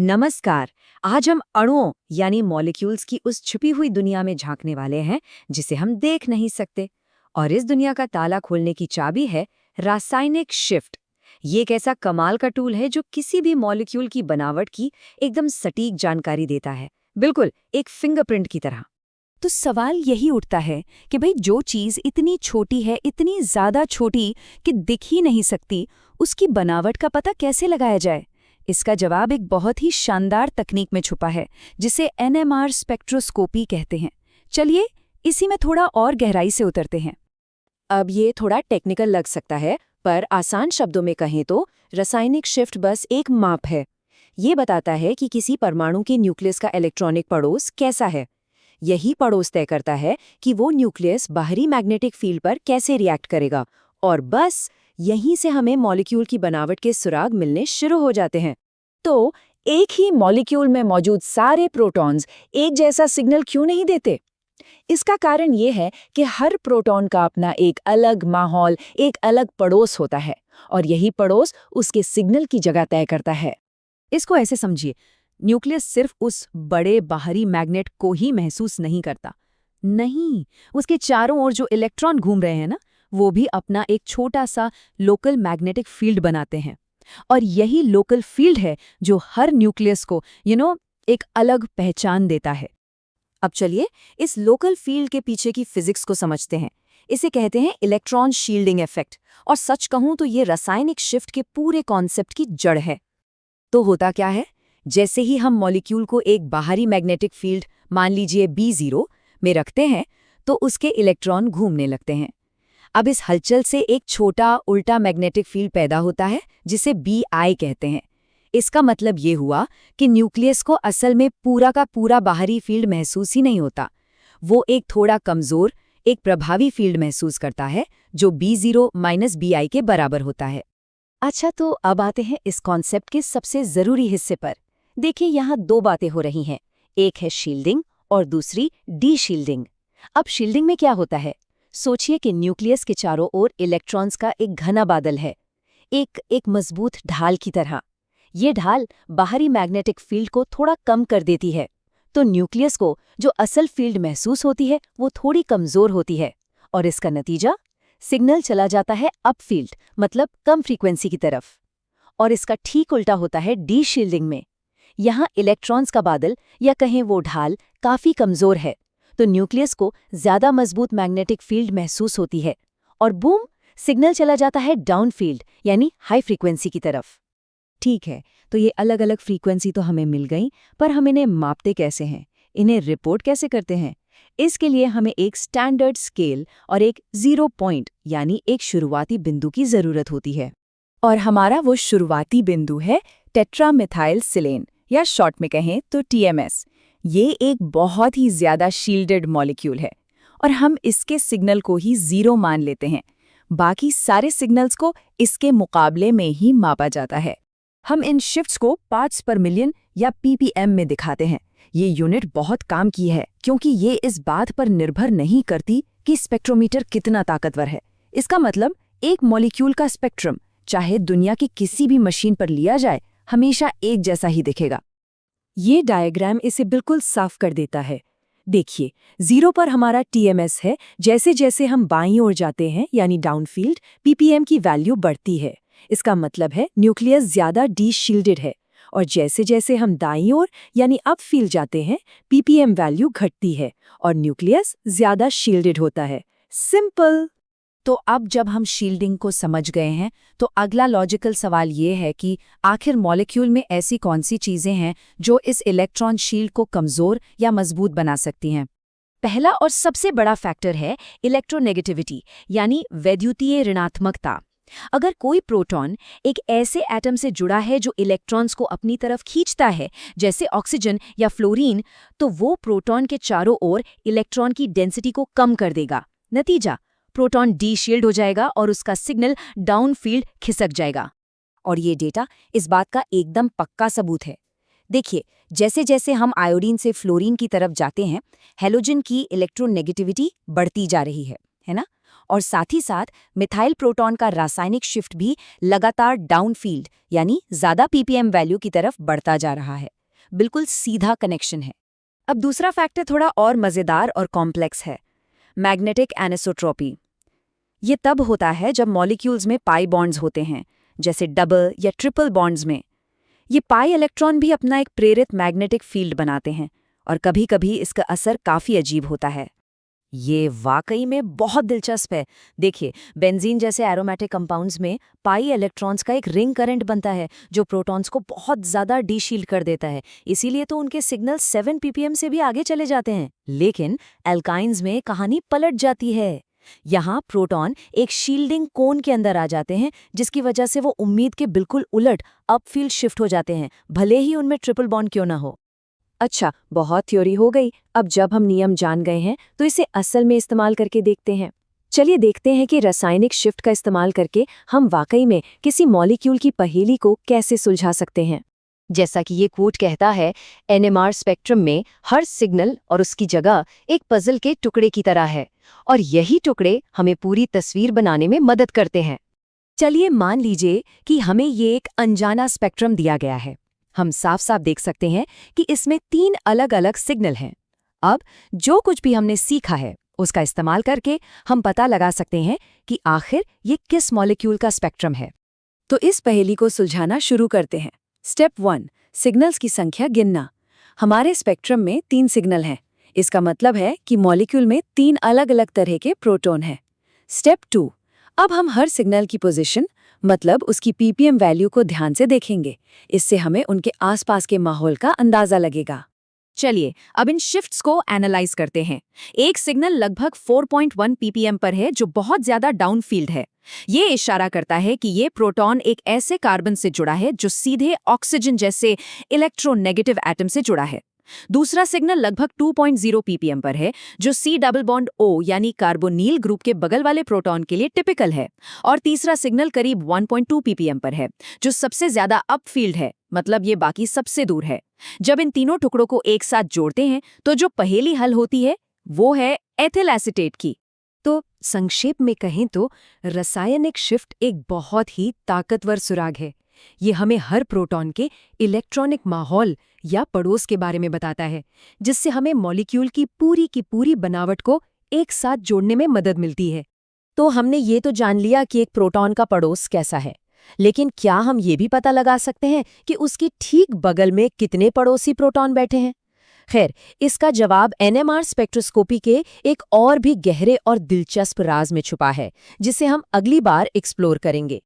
नमस्कार। आज हम अणुओं यानी मॉलिक्यूल्स की उस छुपी हुई दुनिया में झांकने वाले हैं जिसे हम देख नहीं सकते। और इस दुनिया का ताला खोलने की चाबी है रासायनिक शिफ्ट। ये एक ऐसा कमाल का टूल है जो किसी भी मॉलिक्यूल की बनावट की एकदम सटीक जानकारी देता है, बिल्कुल एक फिंगरप्रिंट की तरह। तो सवाल यही उठता है कि भाई जो चीज इतनी छोटी है, इतनी ज्यादा छोटी कि दिख ही नहीं सकती, उसकी बनावट का पता कैसे लगाया जाए। इसका जवाब एक बहुत ही शानदार तकनीक में छुपा है जिसे एनएमआर स्पेक्ट्रोस्कोपी कहते हैं। चलिए इसी में थोड़ा और गहराई से उतरते हैं। अब ये थोड़ा टेक्निकल लग सकता है, पर आसान शब्दों में कहें तो रासायनिक शिफ्ट बस एक माप है। ये बताता है कि किसी परमाणु के न्यूक्लियस का इलेक्ट्रॉनिक पड़ोस कैसा है। यही पड़ोस तय करता है कि वो न्यूक्लियस बाहरी मैग्नेटिक फील्ड पर कैसे रिएक्ट करेगा, और बस यहीं से हमें मॉलिक्यूल की बनावट के सुराग मिलने शुरू हो जाते हैं। तो एक ही मॉलिक्यूल में मौजूद सारे प्रोटॉन्स एक जैसा सिग्नल क्यों नहीं देते? इसका कारण ये है कि हर प्रोटॉन का अपना एक अलग माहौल, एक अलग पड़ोस होता है, और यही पड़ोस उसके सिग्नल की जगह तय करता है। इसको ऐसे समझिए, न्यूक्लियस सिर्फ उस बड़े बाहरी मैग्नेट को ही महसूस नहीं करता। नहीं, उसके चारों ओर जो इलेक्ट्रॉन घूम रहे हैं ना, वो भी अपना एक छोटा सा लोकल मैग्नेटिक फील्ड बनाते हैं। और यही लोकल फील्ड है जो हर न्यूक्लियस को एक अलग पहचान देता है। अब चलिए इस लोकल फील्ड के पीछे की फिजिक्स को समझते हैं। इसे कहते हैं इलेक्ट्रॉन शील्डिंग इफेक्ट, और सच कहूं तो ये रासायनिक शिफ्ट के पूरे कॉन्सेप्ट की जड़ है। तो होता क्या है, जैसे ही हम मॉलिक्यूल को एक बाहरी मैग्नेटिक फील्ड, मान लीजिए B0 में रखते हैं, तो उसके इलेक्ट्रॉन घूमने लगते हैं। अब इस हलचल से एक छोटा उल्टा मैग्नेटिक फील्ड पैदा होता है जिसे Bi कहते हैं। इसका मतलब ये हुआ कि न्यूक्लियस को असल में पूरा का पूरा बाहरी फील्ड महसूस ही नहीं होता। वो एक थोड़ा कमजोर, एक प्रभावी फील्ड महसूस करता है जो B0 - Bi के बराबर होता है। अच्छा, तो अब आते हैं इस कॉन्सेप्ट के सबसे जरूरी हिस्से पर। देखिए, यहाँ दो बातें हो रही हैं, एक है शील्डिंग और दूसरी डी शील्डिंग। अब शील्डिंग में क्या होता है? सोचिए कि न्यूक्लियस के चारों ओर इलेक्ट्रॉन्स का एक घना बादल है, एक मजबूत ढाल की तरह। ये ढाल बाहरी मैग्नेटिक फील्ड को थोड़ा कम कर देती है, तो न्यूक्लियस को जो असल फील्ड महसूस होती है वो थोड़ी कमजोर होती है, और इसका नतीजा सिग्नल चला जाता है अप फील्ड, मतलब कम फ्रीक्वेंसी की तरफ। और इसका ठीक उल्टा होता है डी शील्डिंग में। यहाँ इलेक्ट्रॉन्स का बादल या कहें वो ढाल काफी कमजोर है, तो न्यूक्लियस को ज्यादा मजबूत मैग्नेटिक फील्ड महसूस होती है, और बूम, सिग्नल चला जाता है डाउन फील्ड यानी हाई फ्रीक्वेंसी की तरफ। ठीक है, तो ये अलग अलग फ्रीक्वेंसी तो हमें मिल गई, पर हम इन्हें मापते कैसे हैं, इन्हें रिपोर्ट कैसे करते हैं? इसके लिए हमें एक स्टैंडर्ड स्केल और एक 0 पॉइंट यानी एक शुरुआती बिंदु की जरूरत होती है। और हमारा वो शुरुआती बिंदु है टेट्रामिथाइल सिलेन, या शॉर्ट में कहें तो TMS। ये एक बहुत ही ज्यादा शील्डेड मॉलिक्यूल है, और हम इसके सिग्नल को ही 0 मान लेते हैं। बाकी सारे सिग्नल्स को इसके मुकाबले में ही मापा जाता है। हम इन शिफ्ट्स को पार्ट्स पर मिलियन या ppm में दिखाते हैं। ये यूनिट बहुत काम की है क्योंकि ये इस बात पर निर्भर नहीं करती कि स्पेक्ट्रोमीटर कितना ताकतवर है। इसका मतलब एक मॉलिक्यूल का स्पेक्ट्रम चाहे दुनिया की किसी भी मशीन पर लिया जाए, हमेशा एक जैसा ही दिखेगा। ये डायग्राम इसे बिल्कुल साफ कर देता है। देखिए, 0 पर हमारा TMS है। जैसे जैसे हम बाईं ओर जाते हैं यानी डाउनफील्ड, ppm की वैल्यू बढ़ती है। इसका मतलब है न्यूक्लियस ज्यादा डी शील्डेड है। और जैसे जैसे हम दाईं ओर यानी अपफील्ड जाते हैं, ppm वैल्यू घटती है और न्यूक्लियस ज्यादा शील्डेड होता है। सिंपल। तो अब जब हम शील्डिंग को समझ गए हैं, तो अगला लॉजिकल सवाल ये है कि आखिर मॉलिक्यूल में ऐसी कौन सी चीजें हैं जो इस इलेक्ट्रॉन शील्ड को कमजोर या मजबूत बना सकती हैं। पहला और सबसे बड़ा फैक्टर है इलेक्ट्रोनेगेटिविटी यानी वैद्युतीय ऋणात्मकता। अगर कोई प्रोटॉन एक ऐसे एटम से जुड़ा है जो इलेक्ट्रॉन्स को अपनी तरफ खींचता है, जैसे ऑक्सीजन या फ्लोरीन, तो वो प्रोटॉन के चारों ओर इलेक्ट्रॉन की डेंसिटी को कम कर देगा। नतीजा, प्रोटॉन डी शील्ड हो जाएगा और उसका सिग्नल डाउन फील्ड खिसक जाएगा। और ये डेटा इस बात का एकदम पक्का सबूत है। देखिए, जैसे जैसे हम आयोडीन से फ्लोरीन की तरफ जाते हैं, हैलोजन की इलेक्ट्रोनेगेटिविटी बढ़ती जा रही है ना? और साथ ही साथ मिथाइल प्रोटॉन का रासायनिक शिफ्ट भी लगातार डाउनफील्ड यानी ज्यादा पीपीएम वैल्यू की तरफ बढ़ता जा रहा है। बिल्कुल सीधा कनेक्शन है। अब दूसरा फैक्टर थोड़ा और मजेदार और कॉम्प्लेक्स है, मैग्नेटिक एनिसोट्रॉपी। ये तब होता है जब मॉलिक्यूल्स में पाई बॉन्ड्स होते हैं, जैसे डबल या ट्रिपल बॉन्ड्स में। ये पाई इलेक्ट्रॉन भी अपना एक प्रेरित मैग्नेटिक फील्ड बनाते हैं और कभी-कभी इसका असर काफी अजीब होता है। ये वाकई में बहुत दिलचस्प है। देखिए, बेंजीन जैसे एरोमेटिक कंपाउंड्स में पाई इलेक्ट्रॉन्स का एक रिंग करंट बनता है जो प्रोटॉन्स को बहुत ज्यादा डीशील्ड कर देता है। इसीलिए तो उनके सिग्नल 7 ppm से भी आगे चले जाते हैं। लेकिन एल्काइन्स में कहानी पलट जाती है। यहाँ प्रोटॉन एक शील्डिंग कोन के अंदर आ जाते हैं, जिसकी वजह से वो उम्मीद के बिल्कुल उलट अपफील्ड शिफ्ट हो जाते हैं, भले ही उनमें ट्रिपल बॉन्ड क्यों ना हो। अच्छा, बहुत थ्योरी हो गई। अब जब हम नियम जान गए हैं तो इसे असल में इस्तेमाल करके देखते हैं। चलिए देखते हैं कि रासायनिक शिफ्ट का इस्तेमाल करके हम वाकई में किसी मॉलिक्यूल की पहेली को कैसे सुलझा सकते हैं। जैसा कि ये कोट कहता है, एनएमआर स्पेक्ट्रम में हर सिग्नल और उसकी जगह एक पजल के टुकड़े की तरह है और यही टुकड़े हमें पूरी तस्वीर बनाने में मदद करते हैं। चलिए मान लीजिए कि हमें ये एक अनजाना स्पेक्ट्रम दिया गया है। हम साफ साफ देख सकते हैं कि इसमें 3 अलग अलग सिग्नल हैं। अब जो कुछ भी हमने सीखा है उसका इस्तेमाल करके हम पता लगा सकते हैं कि आखिर ये किस मॉलिक्यूल का स्पेक्ट्रम है। तो इस पहेली को सुलझाना शुरू करते हैं। स्टेप 1, सिग्नल्स की संख्या गिनना। हमारे स्पेक्ट्रम में 3 सिग्नल हैं। इसका मतलब है कि मॉलिक्यूल में 3 अलग अलग तरह के प्रोटॉन हैं। स्टेप 2, अब हम हर सिग्नल की पोजीशन मतलब उसकी पीपीएम वैल्यू को ध्यान से देखेंगे। इससे हमें उनके आसपास के माहौल का अंदाजा लगेगा। चलिए अब इन शिफ्ट्स को एनालाइज करते हैं। एक सिग्नल लगभग 4.1 ppm पर है जो बहुत ज्यादा डाउनफील्ड है। ये इशारा करता है कि ये प्रोटॉन एक ऐसे कार्बन से जुड़ा है जो सीधे ऑक्सीजन जैसे इलेक्ट्रोनेगेटिव एटम से जुड़ा है। दूसरा सिग्नल लगभग 2.0 ppm पर है जो C डबल बॉन्ड O यानी कार्बोनिल ग्रुप के बगल वाले प्रोटॉन के लिए टिपिकल है। और तीसरा सिग्नल करीब 1.2 ppm पर है जो सबसे ज्यादा अपफील्ड है, मतलब ये बाकी सबसे दूर है। जब इन तीनों टुकड़ों को एक साथ जोड़ते हैं तो जो पहेली हल होती है वो है एथिल एसीटेट की। तो संक्षेप में कहें तो रासायनिक शिफ्ट एक बहुत ही ताकतवर सुराग है। ये हमें हर प्रोटॉन के इलेक्ट्रॉनिक माहौल या पड़ोस के बारे में बताता है, जिससे हमें मॉलिक्यूल की पूरी बनावट को एक साथ जोड़ने में मदद मिलती है। तो हमने ये तो जान लिया कि एक प्रोटॉन का पड़ोस कैसा है, लेकिन क्या हम ये भी पता लगा सकते हैं कि उसकी ठीक बगल में कितने पड़ोसी प्रोटॉन बैठे हैं? खैर, इसका जवाब एनएमआर स्पेक्ट्रोस्कोपी के एक और भी गहरे और दिलचस्प राज में छुपा है, जिसे हम अगली बार एक्सप्लोर करेंगे।